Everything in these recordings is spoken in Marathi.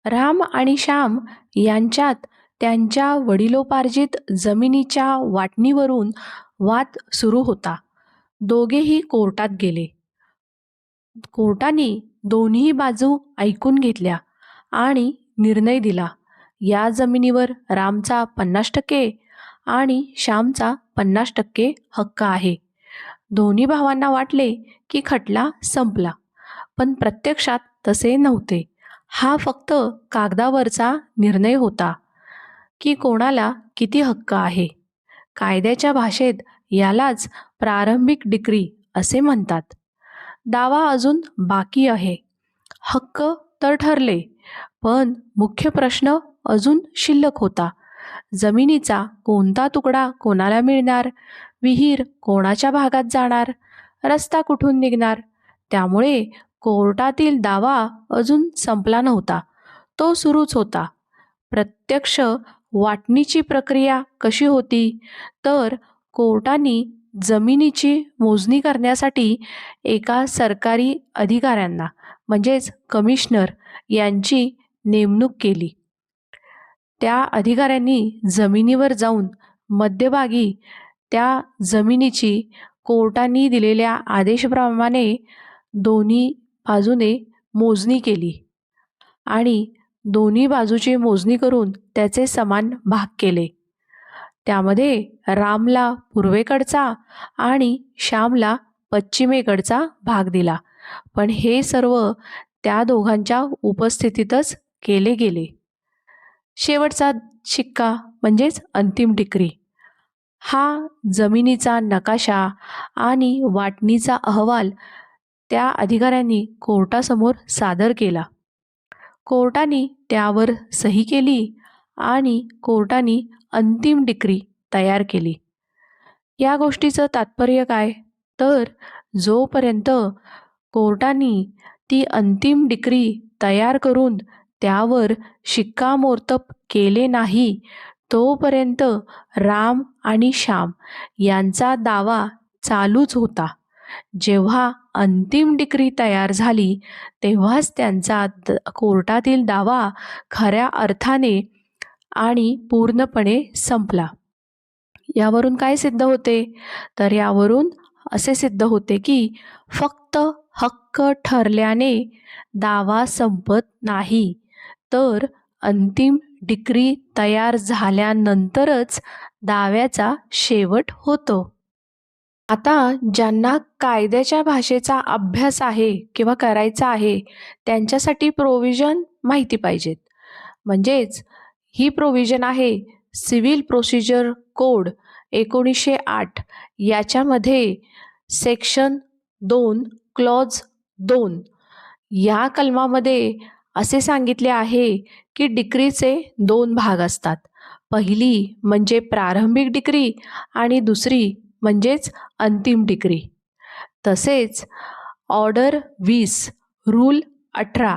राम आणि श्याम यांच्यात त्यांच्या वडिलोपार्जित जमिनीच्या वाटणीवरून वाद सुरू होता. दोघेही कोर्टात गेले. कोर्टाने दोन्ही बाजू ऐकून घेतल्या आणि निर्णय दिला. या जमिनीवर रामचा 50% आणि श्यामचा 50% हक्क आहे. दोन्ही भावांना वाटले की खटला संपला, पण प्रत्यक्षात तसे नव्हते. हा फक्त कागदावरचा निर्णय होता की कोणाला किती हक्क आहे. कायद्याच्या भाषेत यालाच प्रारंभिक डिक्री असे म्हणतात. दावा अजून बाकी आहे. हक्क तर ठरले, पण मुख्य प्रश्न अजून शिल्लक होता. जमिनीचा कोणता तुकडा कोणाला मिळणार, विहीर कोणाच्या भागात जाणार, रस्ता कुठून निघणार. त्यामुळे कोर्टातील दावा अजून संपला नव्हता, तो सुरूच होता. प्रत्यक्ष वाटणीची प्रक्रिया कशी होती, तर कोर्टाने जमिनीची मोजणी करण्यासाठी एका सरकारी अधिकाऱ्यांना म्हणजेच कमिशनर यांची नेमणूक केली. त्या अधिकाऱ्यांनी जमिनीवर जाऊन मध्यभागी त्या जमिनीची कोर्टाने दिलेल्या आदेशाप्रमाणे दोन्ही बाजूने मोजणी केली आणि दोन्ही बाजूची मोजणी करून त्याचे समान भाग केले. त्यामध्ये रामला पूर्वेकडचा आणि श्यामला पश्चिमेकडचा भाग दिला. पण हे सर्व त्या दोघांच्या उपस्थितीतच केले गेले. शेवटचा शिक्का म्हणजेच अंतिम डिक्री हा जमिनीचा नकाशा आणि वाटणीचा अहवाल त्या अधिकाऱ्यांनी कोर्टासमोर सादर केला. कोर्टाने त्यावर सही केली आणि कोर्टाने अंतिम डिक्री तयार केली. या गोष्टीचं तात्पर्य काय, तर जोपर्यंत कोर्टाने ती अंतिम डिक्री तयार करून त्यावर शिक्कामोर्तब केले नाही, तोपर्यंत राम आणि श्याम यांचा दावा चालूच होता. जेव्हा अंतिम डिक्री तयार झाली, तेव्हाच त्यांचा कोर्टातील दावा खऱ्या अर्थाने आणि पूर्णपणे संपला. यावरून काय सिद्ध होते, तर यावरून असे सिद्ध होते की फक्त हक्क ठरल्याने दावा संपत नाही, तर अंतिम डिक्री तयार झाल्यानंतरच दाव्याचा शेवट होतो. आता ज्यांना कायद्याच्या भाषेचा अभ्यास आहे किंवा करायचा आहे, त्यांच्यासाठी प्रोव्हिजन माहिती पाहिजेत. म्हणजेच ही प्रोव्हिजन आहे सिव्हिल प्रोसिजर कोड 1908. याच्यामध्ये सेक्शन 2 क्लॉज 2 या कलमामध्ये असे सांगितले आहे की डिक्रीचे 2 भाग असतात. पहिली म्हणजे प्रारंभिक डिक्री आणि दुसरी म्हणजेच अंतिम डिक्री. तसेच ऑर्डर 20 रूल 18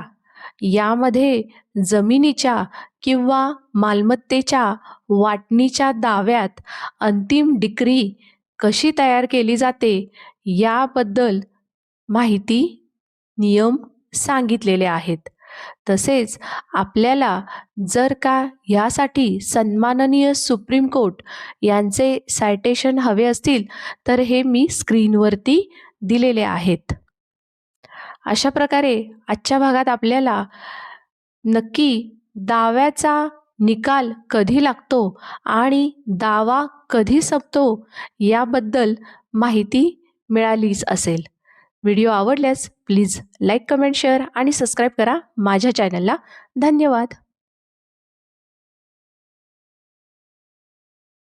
यामध्ये जमिनीच्या किंवा मालमत्तेच्या वाटणीच्या दाव्यात अंतिम डिक्री कशी तयार केली जाते याबद्दल माहिती, नियम सांगितलेले आहेत. तसेच आपल्याला जर का यासाठी सन्माननीय सुप्रीम कोर्ट यांचे सायटेशन हवे असतील, तर हे मी स्क्रीनवरती दिलेले आहेत. अशा प्रकारे आजच्या भागात आपल्याला नक्की दाव्याचा निकाल कधी लागतो आणि दावा कधी संपतो याबद्दल माहिती मिळालीच असेल. व्हिडिओ आवडल्यास प्लीज लाईक, कमेंट, शेअर आणि सबस्क्राईब करा माझ्या चॅनलला. धन्यवाद.